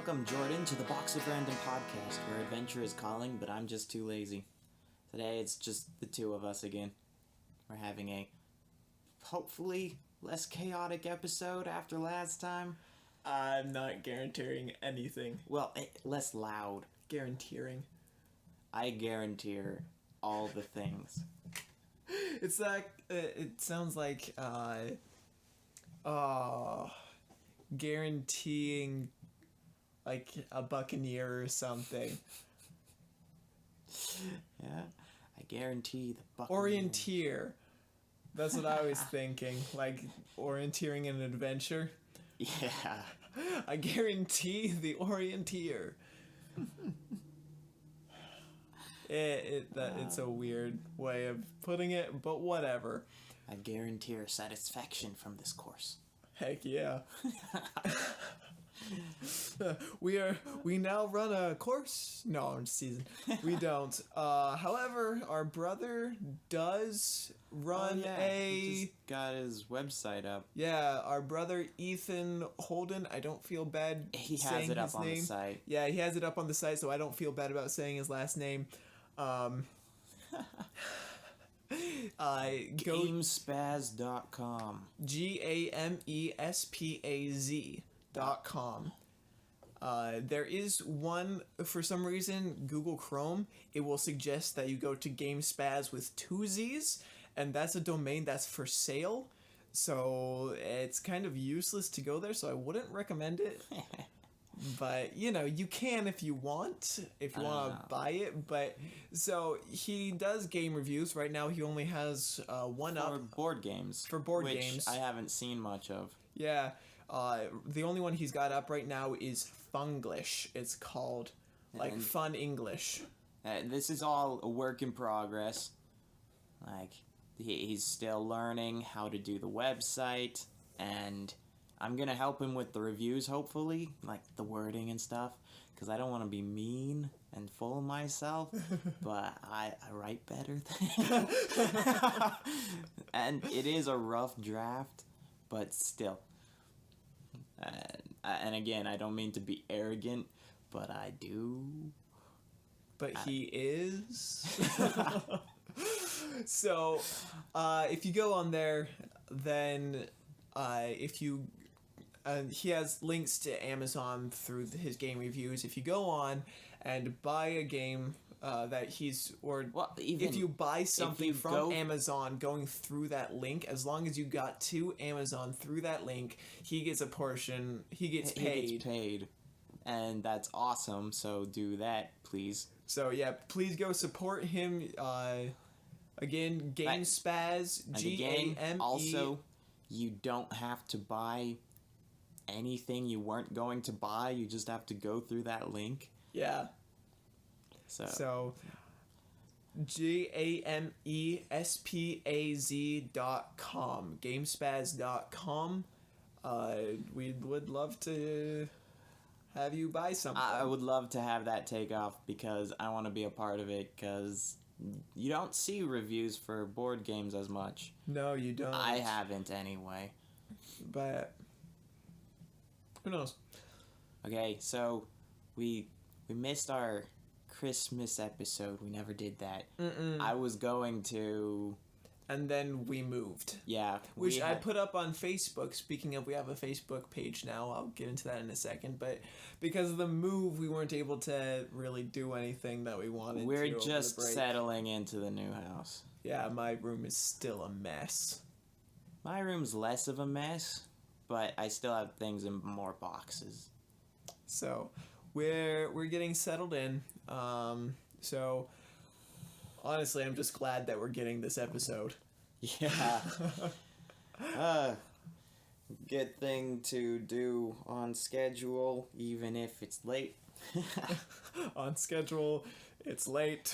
Welcome, Jordan, to the Box of Random podcast, where adventure is calling, but I'm just too lazy. Today it's just the two of us again. We're having a, hopefully, less chaotic episode after last time. I'm not guaranteeing anything. Well, less loud. Guaranteeing. I guarantee all the things. It's like, it sounds like, guaranteeing, like, a buccaneer or something. Yeah, I guarantee the buccaneer. Orienteer. That's what I was thinking. Like, orienteering an adventure. Yeah. I guarantee the orienteer. It's a weird way of putting it, but whatever. I guarantee satisfaction from this course. Heck yeah. We now run a course. No, I'm just teasing. We don't. However, our brother does run He just got his website up. Yeah, our brother Ethan Holden. I don't feel bad. He has saying it up his on name. the site. Yeah, he has it up on the site, so I don't feel bad about saying his last name. Gamespaz.com. GAMESPAZ.com. There is one, for some reason, Google Chrome, it will suggest that you go to GameSpaz with 2 Z's, and that's a domain that's for sale, so it's kind of useless to go there, so I wouldn't recommend it. But, you know, you can if you want to buy it. But, so, he does game reviews. Right now, he only has one up. For board games. Which I haven't seen much of. Yeah. The only one he's got up right now is Funglish. It's called, like, Fun English. This is all a work in progress. Like, he's still learning how to do the website, and I'm gonna help him with the reviews, hopefully, like the wording and stuff, because I don't want to be mean and full of myself, but I write better than and it is a rough draft, but still. And again, I don't mean to be arrogant, but I do. But he is. So, if you go on there, then he has links to Amazon through his game reviews. If you go on and buy a game if you buy something from Amazon going through that link, as long as you got to Amazon through that link, he gets a portion. He gets paid. He gets paid, and that's awesome. So do that, please. So yeah, please go support him. Again, GameSpaz. GAME. Also, you don't have to buy anything you weren't going to buy. You just have to go through that link. Yeah. So GAMESPAZ.com. Gamespaz.com. We would love to have you buy something. I would love to have that take off because I want to be a part of it, because you don't see reviews for board games as much. No, you don't. I haven't anyway. But who knows? Okay, so we missed our Christmas episode. We never did that. I was going to, and then we moved. Yeah. Which I put up on Facebook. Speaking of, we have a Facebook page now. I'll get into that in a second. But because of the move, we weren't able to really do anything that we wanted. We're just settling into the new house. Yeah, my room is still a mess. My room's less of a mess, but I still have things in more boxes. So we're getting settled in. So honestly, I'm just glad that we're getting this episode. Yeah. Good thing to do on schedule, even if it's late. On schedule, it's late.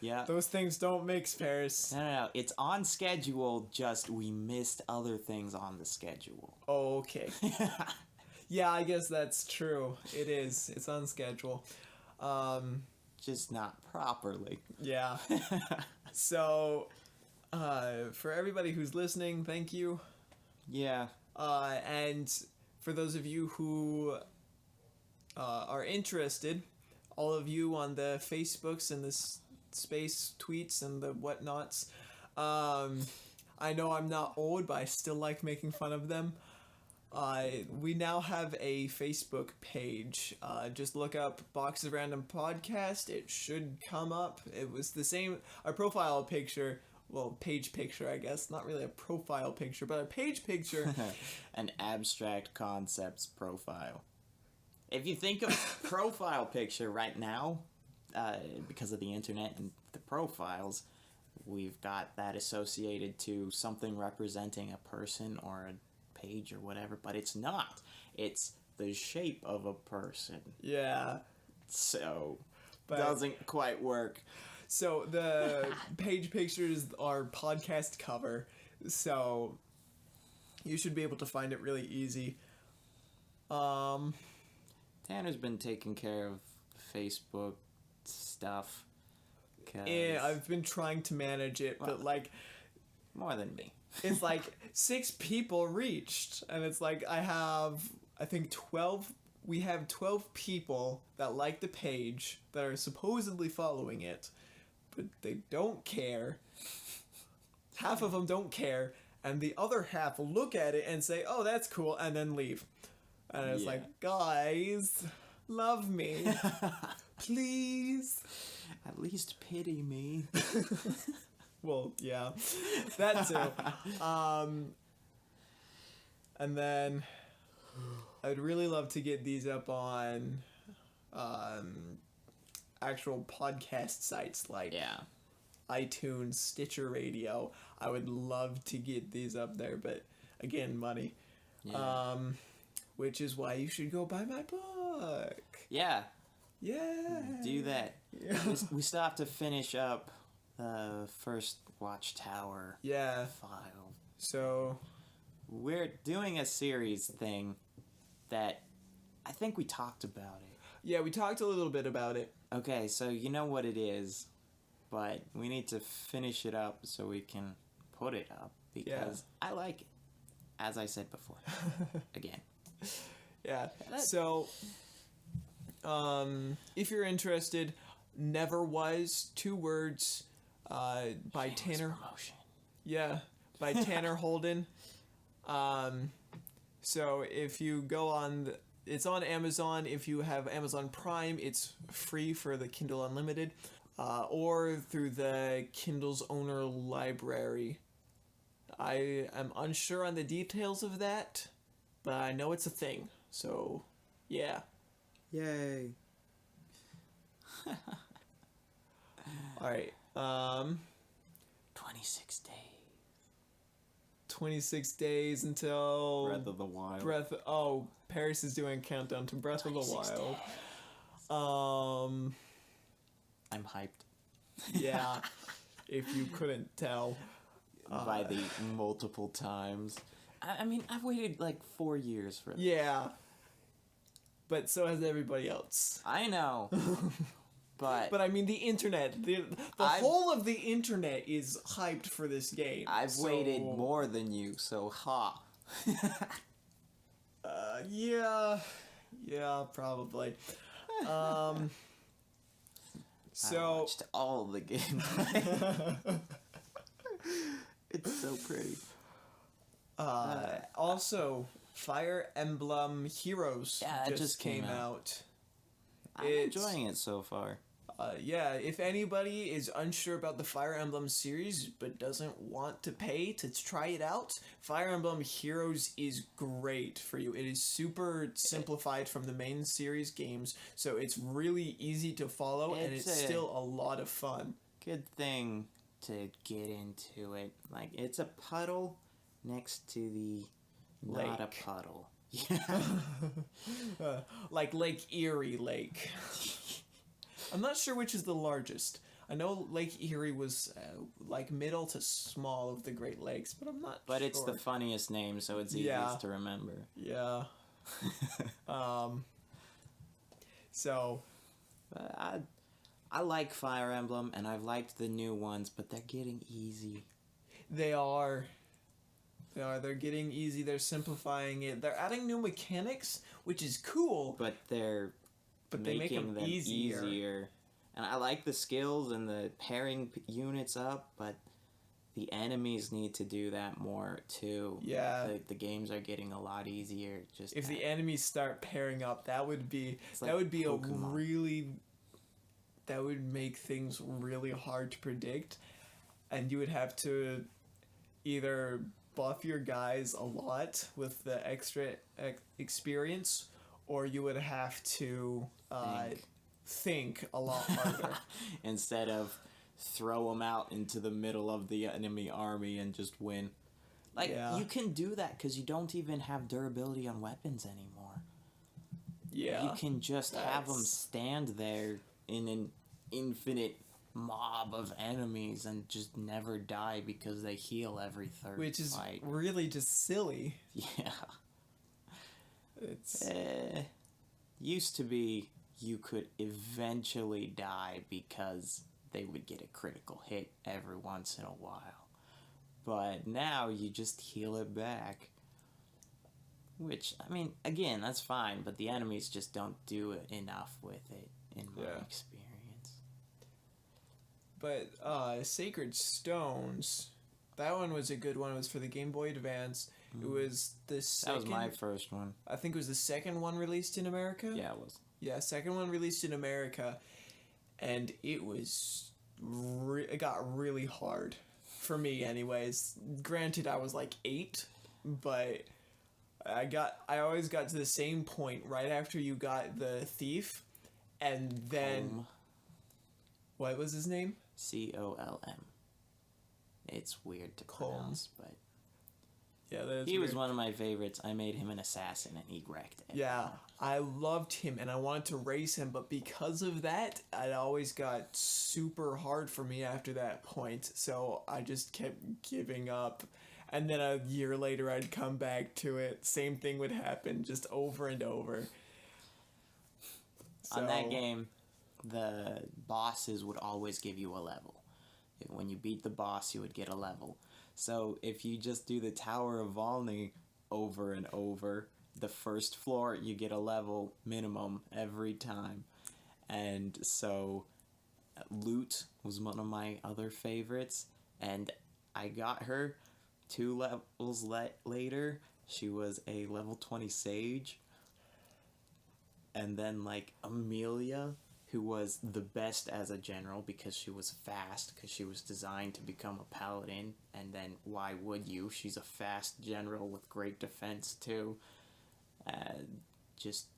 Yeah. Those things don't mix, Parris. No. It's on schedule, just we missed other things on the schedule. Oh, okay. Yeah, I guess that's true. It is. It's on schedule. Just not properly. Yeah. So, for everybody who's listening, thank you. Yeah. And for those of you who are interested, all of you on the Facebooks and the space tweets and the whatnots, I know I'm not old, but I still like making fun of them. We now have a Facebook page. Just look up Box of Random Podcast. It should come up. It was the same. Our profile picture, well, page picture, I guess. Not really a profile picture, but a page picture. An abstract concepts profile. If you think of profile picture right now, because of the internet and the profiles, we've got that associated to something representing a person or a page or whatever, but it's not. It's the shape of a person. Yeah. So, doesn't quite work. So, the page pictures are podcast cover, so you should be able to find it really easy. Tanner's been taking care of Facebook stuff. Yeah, I've been trying to manage it, but like... More than me. It's like 6 people reached, and it's like I think 12... We have 12 people that like the page, that are supposedly following it, but they don't care. Half of them don't care, and the other half will look at it and say, oh, that's cool, and then leave. And it's like, guys, love me. Please. At least pity me. Well, yeah. That too. And then I'd really love to get these up on actual podcast sites like iTunes, Stitcher Radio. I would love to get these up there, but again, money. Yeah. Which is why you should go buy my book. Yeah. Yeah. Do that. Yeah. We still have to finish up the first Watchtower file. So we're doing a series thing that I think we talked about it. Yeah, we talked a little bit about it. Okay, so you know what it is, but we need to finish it up so we can put it up because I like it, as I said before. Again. Yeah. So, if you're interested, Never Was, 2 words, by Shameless Tanner. Promotion. Yeah, by Tanner Holden. So if you go on, it's on Amazon. If you have Amazon Prime, it's free for the Kindle Unlimited, or through the Kindle's owner library. I am unsure on the details of that, but I know it's a thing. So, yeah. Yay. All right. 26 days. 26 days until Breath of the Wild. Parris is doing a countdown to Breath of the 26 Wild. days. I'm hyped. Yeah. If you couldn't tell. By the multiple times. I mean, I've waited like 4 years for this. Yeah. But so has everybody else. I know. But I mean, the internet, the whole of the internet is hyped for this game. I've waited more than you, so ha. Yeah, probably. So I watched all the gameplay. It's so pretty. Also, Fire Emblem Heroes just came out. I'm enjoying it so far. Yeah, if anybody is unsure about the Fire Emblem series but doesn't want to pay to try it out, Fire Emblem Heroes is great for you. It is super simplified from the main series games, so it's really easy to follow, and it's still a lot of fun. Good thing to get into it. Like, it's a puddle next to the Lake. not a puddle. Yeah. Like Lake Erie Lake. I'm not sure which is the largest. I know Lake Erie was like middle to small of the Great Lakes, but I'm not sure. But it's the funniest name, so it's easiest to remember. Yeah. So, I like Fire Emblem, and I've liked the new ones, but they're getting easy. They are. They're getting easy. They're simplifying it. They're adding new mechanics, which is cool. But they're But they make making them easier. And I like the skills and the pairing units up, but the enemies need to do that more too. Yeah. The games are getting a lot easier. Just If the enemies start pairing up, that would be like Pokemon. That would make things really hard to predict, and you would have to either buff your guys a lot with the extra experience, or you would have to think a lot harder. Instead of throw them out into the middle of the enemy army and just win. Like, you can do that because you don't even have durability on weapons anymore. Yeah. You can just have them stand there in an infinite mob of enemies and just never die because they heal every third Which is fight. really just silly. Yeah. It's Used to be you could eventually die because they would get a critical hit every once in a while. But now you just heal it back. Which, I mean, again, that's fine, but the enemies just don't do it enough with it, in my experience. But Sacred Stones, that one was a good one. It was for the Game Boy Advance. It was the second... That was my first one. I think it was the second one released in America. Yeah, it was. Yeah, second one released in America. And it was... it got really hard. For me, anyways. Granted, I was like 8, but... I always got to the same point right after you got the thief, and then... Colm. What was his name? Colm. It's weird to pronounce, but... Yeah, that is he was weird. one of my favorites. I made him an assassin, and he wrecked it. Yeah, I loved him, and I wanted to race him, but because of that, it always got super hard for me after that point, so I just kept giving up. And then a year later, I'd come back to it. Same thing would happen, just over and over. On that game, the bosses would always give you a level. When you beat the boss, you would get a level. So if you just do the Tower of Volney over and over, the first floor, you get a level minimum every time. And so Lute was one of my other favorites, and I got her 2 levels later. She was a level 20 sage. And then, like, Amelia, who was the best as a general because she was fast, because she was designed to become a paladin. And then, why would you? She's a fast general with great defense, too.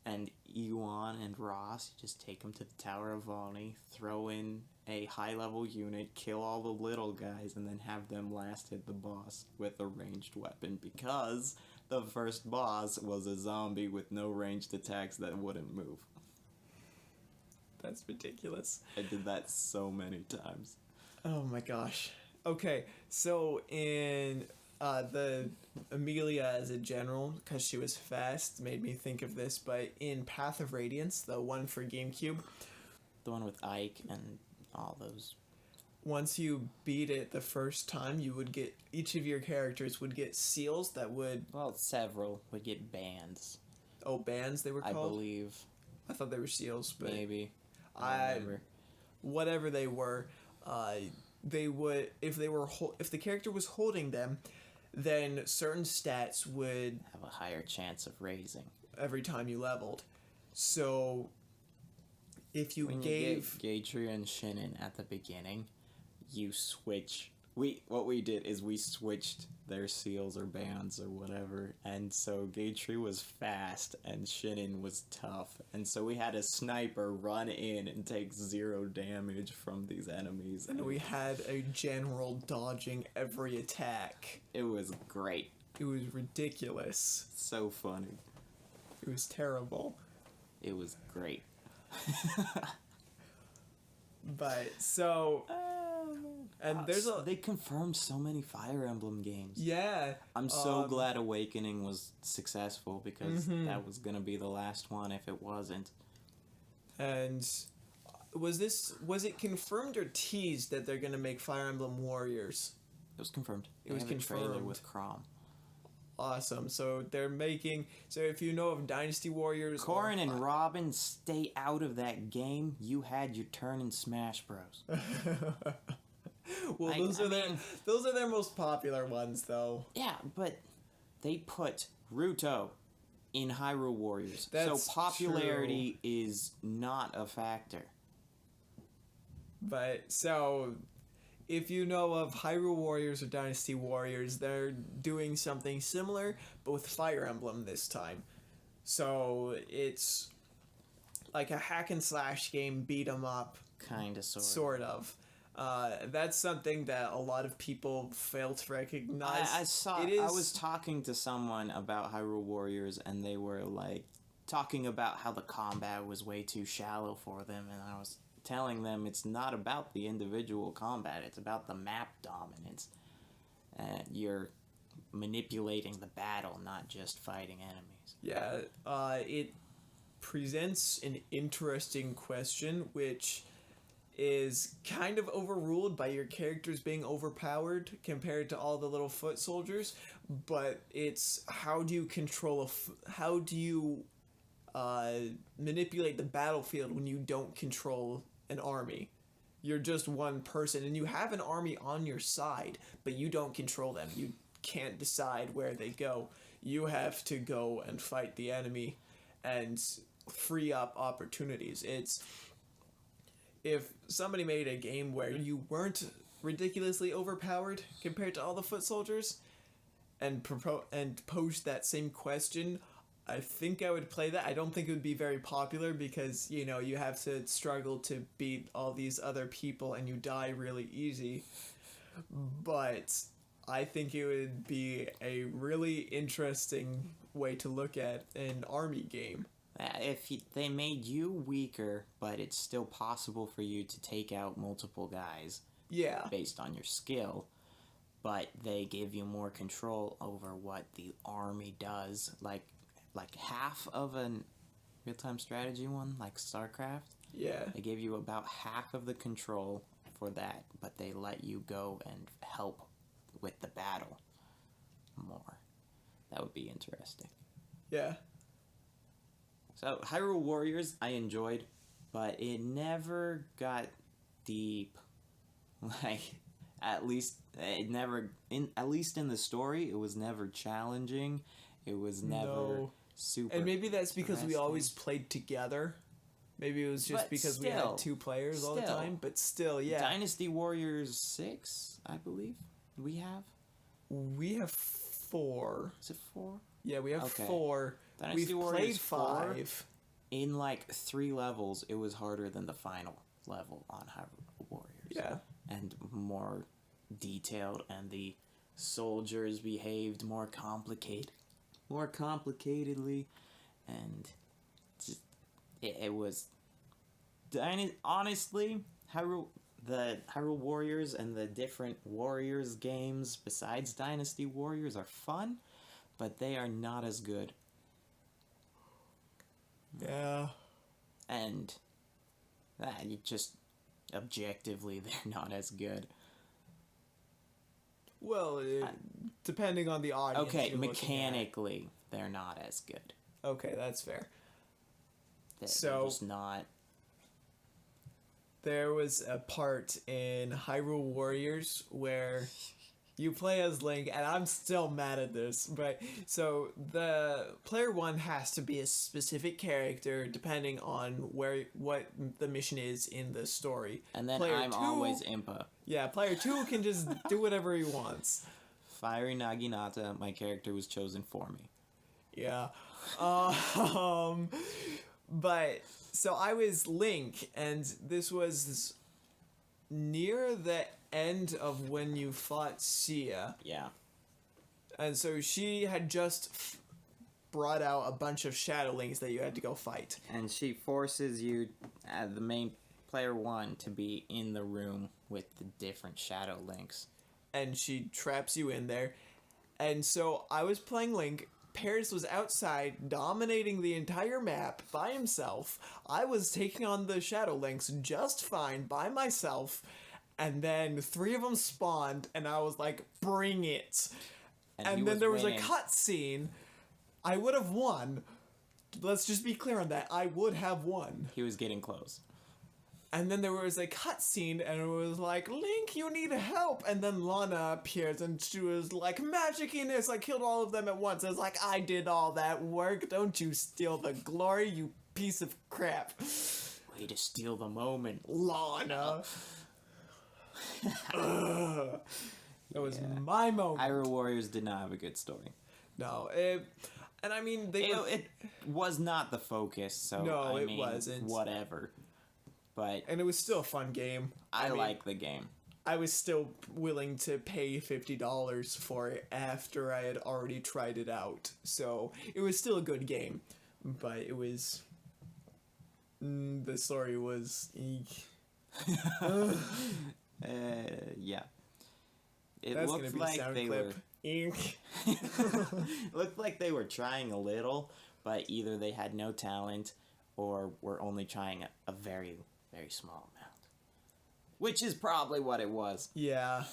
And Ewan and Ross, just take them to the Tower of Volney, throw in a high-level unit, kill all the little guys, and then have them last hit the boss with a ranged weapon, because the first boss was a zombie with no ranged attacks that wouldn't move. That's ridiculous. I did that so many times. Oh my gosh. Okay, so in the Amelia as a general, because she was fast, made me think of this, but in Path of Radiance, the one for GameCube, The one with Ike and all those. once you beat it the first time, you would get, each of your characters would get seals that would... Well, several would get bands. Oh, bands they were called? I believe. I thought they were seals, but... Maybe. I remember. Whatever they were, they would, if the character was holding them, then certain stats would Have a higher chance of raising. every time you leveled. So if you When gave you get Gatry and Shinnon at the beginning, you switch. What we did is we switched their seals or bands or whatever, and so Gatry was fast and Shinnon was tough, and so we had a sniper run in and take 0 damage from these enemies. and we had a general dodging every attack. It was great. It was ridiculous. So funny. It was terrible. It was great. But so and there's a They confirmed so many Fire Emblem games. yeah. I'm so glad Awakening was successful, because that was gonna be the last one if it wasn't. And was it confirmed or teased that they're gonna make Fire Emblem Warriors? It was confirmed. It was They have a trailer confirmed. with Crom. Awesome. So they're making. So if you know of Dynasty Warriors, Corrin and Robin, stay out of that game. You had your turn in Smash Bros. Well, those are their most popular ones, though. Yeah, but they put Ruto in Hyrule Warriors, That's so popularity is not a factor. But so, if you know of Hyrule Warriors or Dynasty Warriors, they're doing something similar, but with Fire Emblem this time. So it's like a hack and slash game, beat 'em up, Kind of, sort of. That's something that a lot of people fail to recognize. I was talking to someone about Hyrule Warriors, and they were like talking about how the combat was way too shallow for them, and I was telling them it's not about the individual combat, it's about the map dominance. You're manipulating the battle, not just fighting enemies. Yeah, it presents an interesting question, which is kind of overruled by your characters being overpowered compared to all the little foot soldiers, but it's how do you control how do you manipulate the battlefield when you don't control an army? You're just one person, and you have an army on your side, but you don't control them. You can't decide where they go. You have to go and fight the enemy and free up opportunities. It's if somebody made a game where you weren't ridiculously overpowered compared to all the foot soldiers and posed that same question, I think I would play that. I don't think it would be very popular because, you know, you have to struggle to beat all these other people and you die really easy. But I think it would be a really interesting way to look at an army game. They made you weaker, but it's still possible for you to take out multiple guys. Yeah. Based on your skill, but they give you more control over what the army does, like half of a real-time strategy one, like StarCraft. Yeah. They give you about half of the control for that, but they let you go and help with the battle more. That would be interesting. Yeah. So, Hyrule Warriors, I enjoyed, but it never got deep. Like, at least in the story, it was never challenging. It was never super. And maybe that's because we always played together. Maybe it was just because we had two players all the time, but still, yeah. Dynasty Warriors 6, I believe, we have? We have 4. Is it 4? Yeah, we have 4. Dynasty We've Warriors played 5. 4, in like 3 levels, it was harder than the final level on Hyrule Warriors. Yeah. And more detailed, and the soldiers behaved more complicatedly, and just, it was... Honestly, the Hyrule Warriors and the different Warriors games besides Dynasty Warriors are fun, but they are not as good. Yeah. And you just objectively, they're not as good. Well, depending on the audience. Okay, mechanically, they're not as good. Okay, that's fair. They're just not. There was a part in Hyrule Warriors where you play as Link, and I'm still mad at this, but so the player 1 has to be a specific character depending on what the mission is in the story. And then player I'm 2, always Impa. Yeah, player 2 can just do whatever he wants. Fiery Naginata, my character was chosen for me. Yeah. But so I was Link, and this was near the end of when you fought Sia. Yeah. And so she had just brought out a bunch of Shadow Links that you had to go fight. And she forces you, the main player 1, to be in the room with the different Shadow Links. And she traps you in there. And so I was playing Link. Parris was outside dominating the entire map by himself. I was taking on the Shadow Links just fine by myself. And then 3 of them spawned, and I was like, bring it. he And then there was winning. a cutscene. I would have won. Let's just be clear on that. I would have won. He was getting close. And then there was a cutscene, and it was like, Link, you need help. And then Lana appears, and she was like, magickiness, I killed all of them at once. I was like, I did all that work. Don't you steal the glory, you piece of crap. Way to steal the moment. Lana. Ugh. That was my moment. Hyrule Warriors did not have a good story. No, and I mean, It was not the focus, so No, I it mean, wasn't. whatever. But and it was still a fun game. I mean, like the game. I was still willing to pay $50 for it after I had already tried it out. So it was still a good game, but it was the story was eek. Yeah. It That's gonna looked be a like sound they clip. were. Eek. It looked like they were trying a little, but either they had no talent, or were only trying a very, very small amount. Which is probably what it was. Yeah.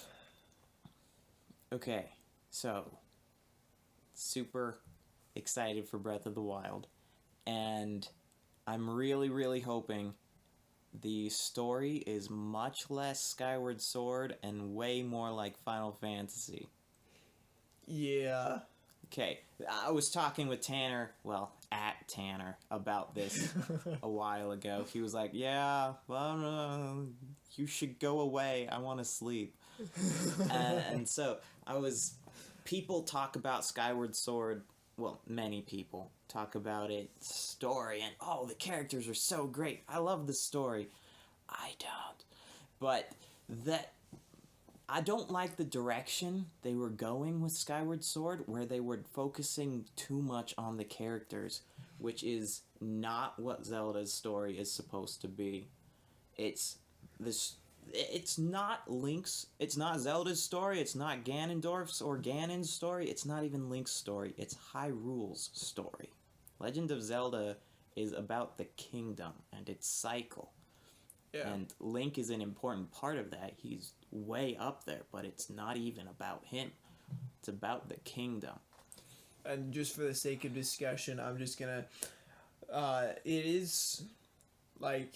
Okay, so super excited for Breath of the Wild, and I'm really, really hoping the story is much less Skyward Sword and way more like Final Fantasy. Yeah. Okay, I was talking with Tanner, well, at Tanner, about this a while ago. He was like, yeah, well, you should go away. I want to sleep. And so people talk about Skyward Sword, well, many people talk about its story, and, oh, the characters are so great. I love the story. I don't. But I don't like the direction they were going with Skyward Sword, where they were focusing too much on the characters, which is not what Zelda's story is supposed to be. It's not Zelda's story, it's not Ganondorf's or Ganon's story, it's not even Link's story, it's Hyrule's story. Legend of Zelda is about the kingdom and its cycle. Yeah. And Link is an important part of that. He's way up there, but it's not even about him. It's about the kingdom. And just for the sake of discussion, I'm just gonna it is like,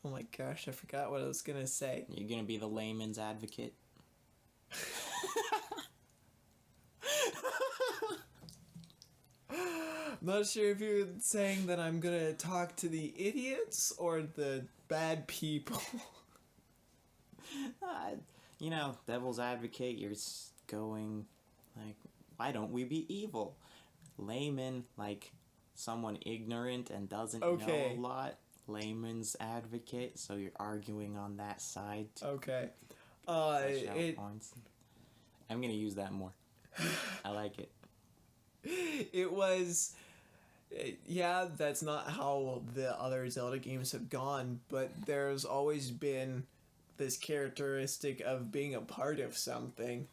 oh my gosh, I forgot what I was gonna say. You're gonna be the layman's advocate. I'm not sure if you're saying that I'm gonna talk to the idiots or the bad people. Devil's advocate, you're going, like, why don't we be evil? Layman, like, someone ignorant and doesn't know a lot. Layman's advocate, so you're arguing on that side. Okay. Points. I'm gonna use that more. I like it. It was, yeah, that's not how the other Zelda games have gone, but there's always been this characteristic of being a part of something.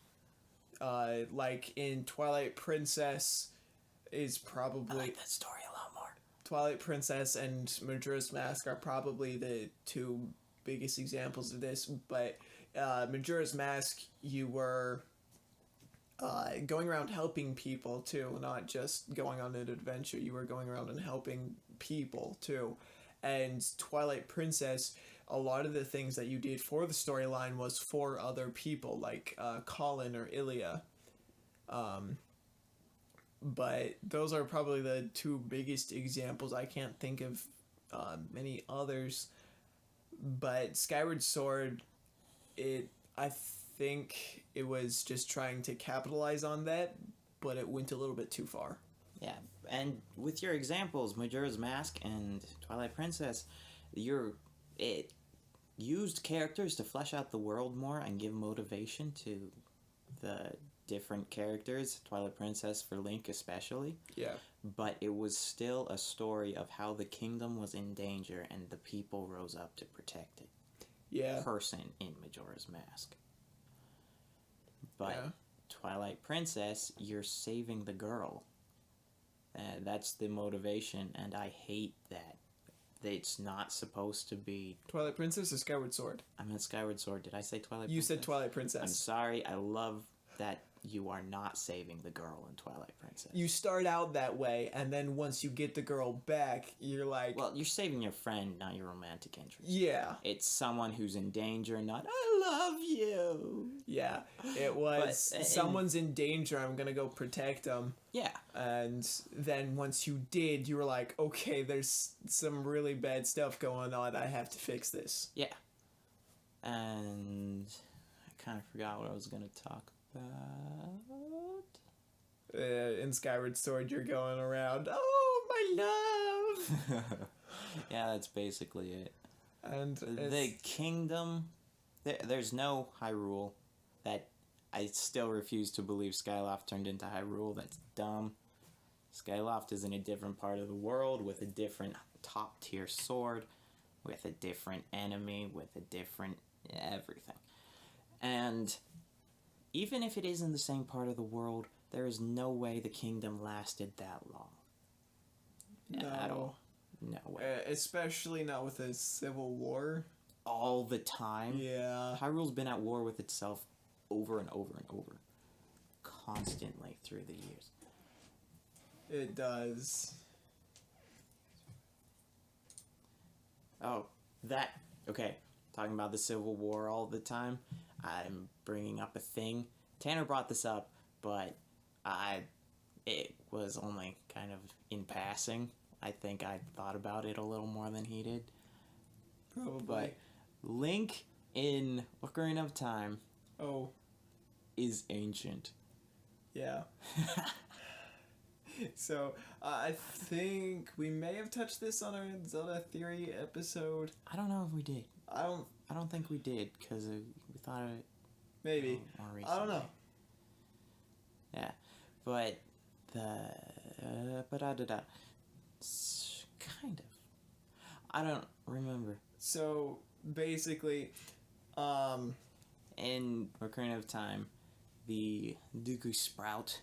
Like in Twilight Princess is probably... I like that story a lot more. Twilight Princess and Majora's Mask are probably the two biggest examples of this, but Majora's Mask, you were going around helping people too, not just going on an adventure. You were going around and helping people too. And Twilight Princess, a lot of the things that you did for the storyline was for other people, like Colin or Ilya. But those are probably the two biggest examples. I can't think of many others. But Skyward Sword, I think it was just trying to capitalize on that, but it went a little bit too far. Yeah, and with your examples, Majora's Mask and Twilight Princess, it used characters to flesh out the world more and give motivation to the different characters, Twilight Princess for Link especially. Yeah. But it was still a story of how the kingdom was in danger and the people rose up to protect it. Yeah. Person in Majora's Mask. But Yeah. Twilight Princess, you're saving the girl. That's the motivation, and I hate that. It's not supposed to be... Twilight Princess or Skyward Sword? I meant Skyward Sword. Did I say Twilight Princess? You said Twilight I'm Princess. sorry. I love that you are not saving the girl in Twilight Princess. You start out that way, and then once you get the girl back, you're like... Well, you're saving your friend, not your romantic interest. Yeah. It's someone who's in danger, not, I love you. Yeah, it was, But, someone's in danger, I'm gonna go protect them. Yeah. And then once you did, you were like, okay, there's some really bad stuff going on, I have to fix this. Yeah. And I kind of forgot what I was going to talk about. In Skyward Sword, you're going around, oh, my love! Yeah, that's basically it. And the kingdom, there's no Hyrule. That I still refuse to believe Skyloft turned into Hyrule. That's dumb. Skyloft is in a different part of the world with a different top tier sword, with a different enemy, with a different everything. And even if it is in the same part of the world, there is no way the kingdom lasted that long. No. At all. No way. Especially not with a civil war. All the time. Yeah. Hyrule's been at war with itself over and over and over. Constantly through the years. It does. Oh, that... Okay, talking about the Civil War all the time. I'm bringing up a thing. Tanner brought this up, but it was only kind of in passing. I think I thought about it a little more than he did. Probably. But Link in Ocarina of Time is ancient. Yeah. So, I think we may have touched this on our Zelda Theory episode. I don't know if we did. I don't think we did, because we thought of it maybe. more recently. I don't know. Yeah. But kind of. I don't remember. So, basically, in Ocarina of Time, the Dooku Sprout,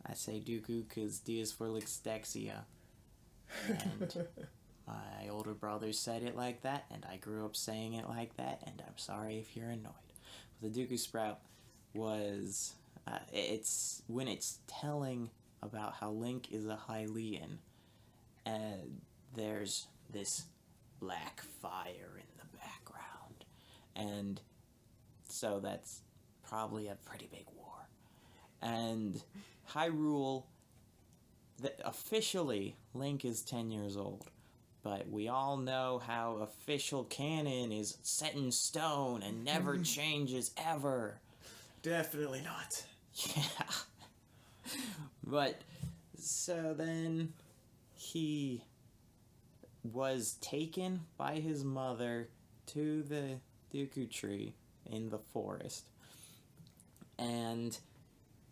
I say Dooku because D is for Lixdexia, and my older brother said it like that, and I grew up saying it like that, and I'm sorry if you're annoyed. But the Dooku Sprout was, it's when it's telling about how Link is a Hylian, and there's this black fire in the background, and so that's probably a pretty big war. And Hyrule, officially, Link is 10 years old, but we all know how official canon is set in stone and never changes ever. Definitely not. Yeah. But, so then, he was taken by his mother to the Dooku tree in the forest. And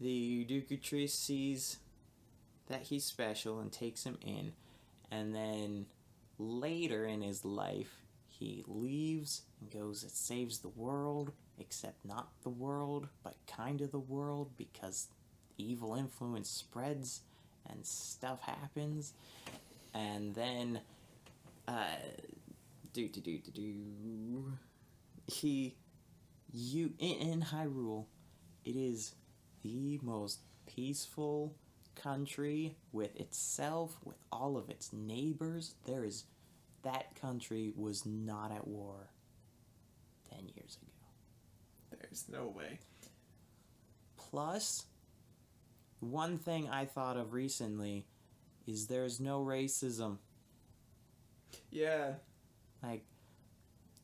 the Dooku tree sees that he's special and takes him in. And then later in his life, he leaves and goes and saves the world, except not the world, but kind of the world, because evil influence spreads and stuff happens. And then, in Hyrule, it is the most peaceful country with itself, with all of its neighbors. That country was not at war 10 years ago. There's no way. Plus, one thing I thought of recently is there's no racism. Yeah. Like,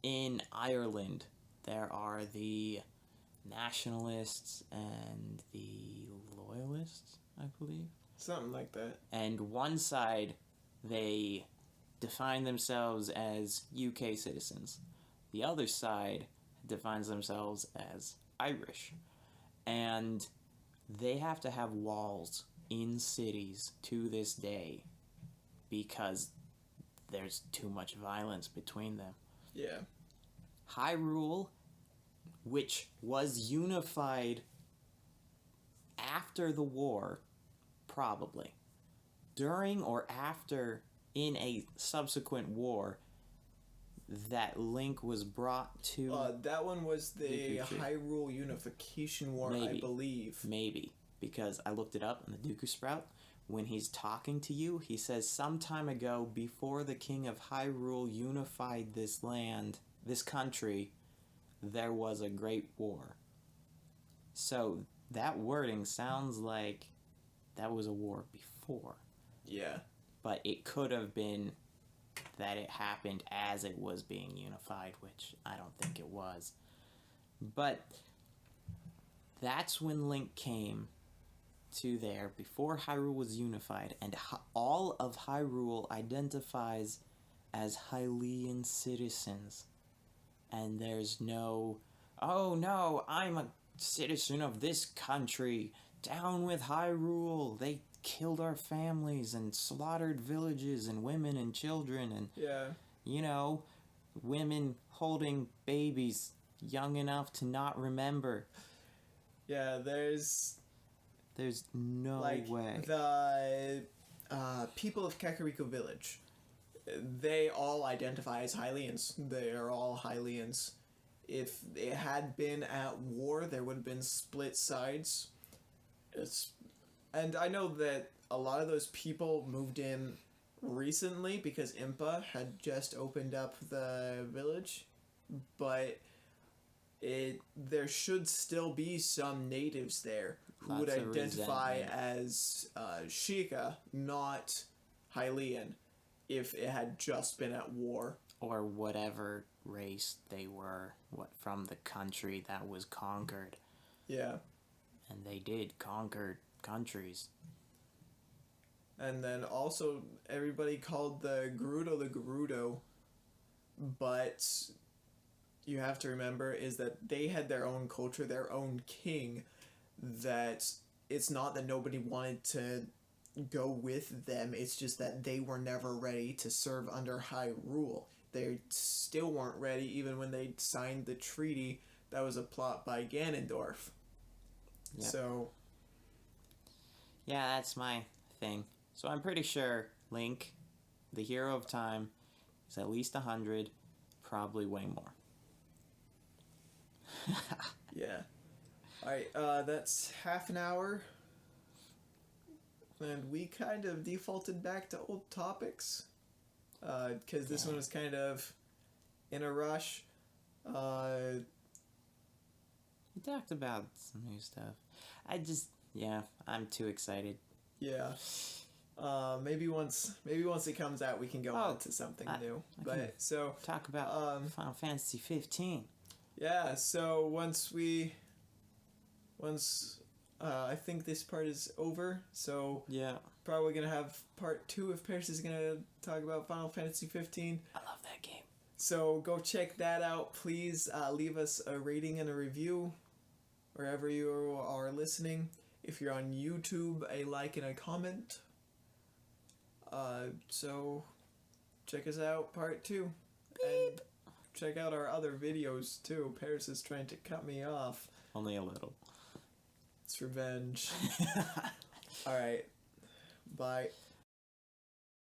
in Ireland, there are the nationalists and the loyalists, I believe. Something like that. And one side, they define themselves as UK citizens. The other side defines themselves as Irish. And they have to have walls in cities to this day because there's too much violence between them. Yeah. Hyrule, which was unified after the war, probably, during or after in a subsequent war, that Link was brought to? That one was the Dooku. Hyrule Unification War, I Maybe. believe. Maybe, because I looked it up on the Dooku Sprout. When he's talking to you, he says, sometime ago, before the King of Hyrule unified this land, this country, there was a great war. So that wording sounds like that was a war before. Yeah. But it could have been that it happened as it was being unified, which I don't think it was. But that's when Link came to there before Hyrule was unified, and all of Hyrule identifies as Hylian citizens. And there's no, oh no, I'm a citizen of this country. Down with Hyrule. They killed our families and slaughtered villages and women and children and, Yeah. you know, women holding babies young enough to not remember. Yeah, there's no way. The people of Kakariko Village. They all identify as Hylians. They are all Hylians. If it had been at war, there would have been split sides. And I know that a lot of those people moved in recently because Impa had just opened up the village, but there should still be some natives there who would Lots of identify resentment. as Sheikah, not Hylian, if it had just been at war. Or whatever race they were, from the country that was conquered. Yeah. And they did conquer countries. And then also everybody called the Gerudo, but you have to remember is that they had their own culture, their own king, that it's not that nobody wanted to go with them, it's just that they were never ready to serve under Hyrule. They still weren't ready even when they signed the treaty that was a plot by Ganondorf. Yep. So Yeah, that's my thing. So I'm pretty sure Link, the hero of time, is at least 100, probably way more. yeah. Alright, that's half an hour. And we kind of defaulted back to old topics. Because this one was kind of in a rush. We talked about some new stuff. I'm too excited. Yeah. Maybe once it comes out, we can go on to something new. But so Talk about Final Fantasy 15. yeah. So once I think this part is over. So Yeah. probably gonna have part 2 if Parris is gonna talk about Final Fantasy 15. I love that game. So go check that out. Please leave us a rating and a review wherever you are listening. If you're on YouTube, a like and a comment. So check us out, part 2. And check out our other videos too. Parris is trying to cut me off. Only a little. It's revenge. Alright. Bye.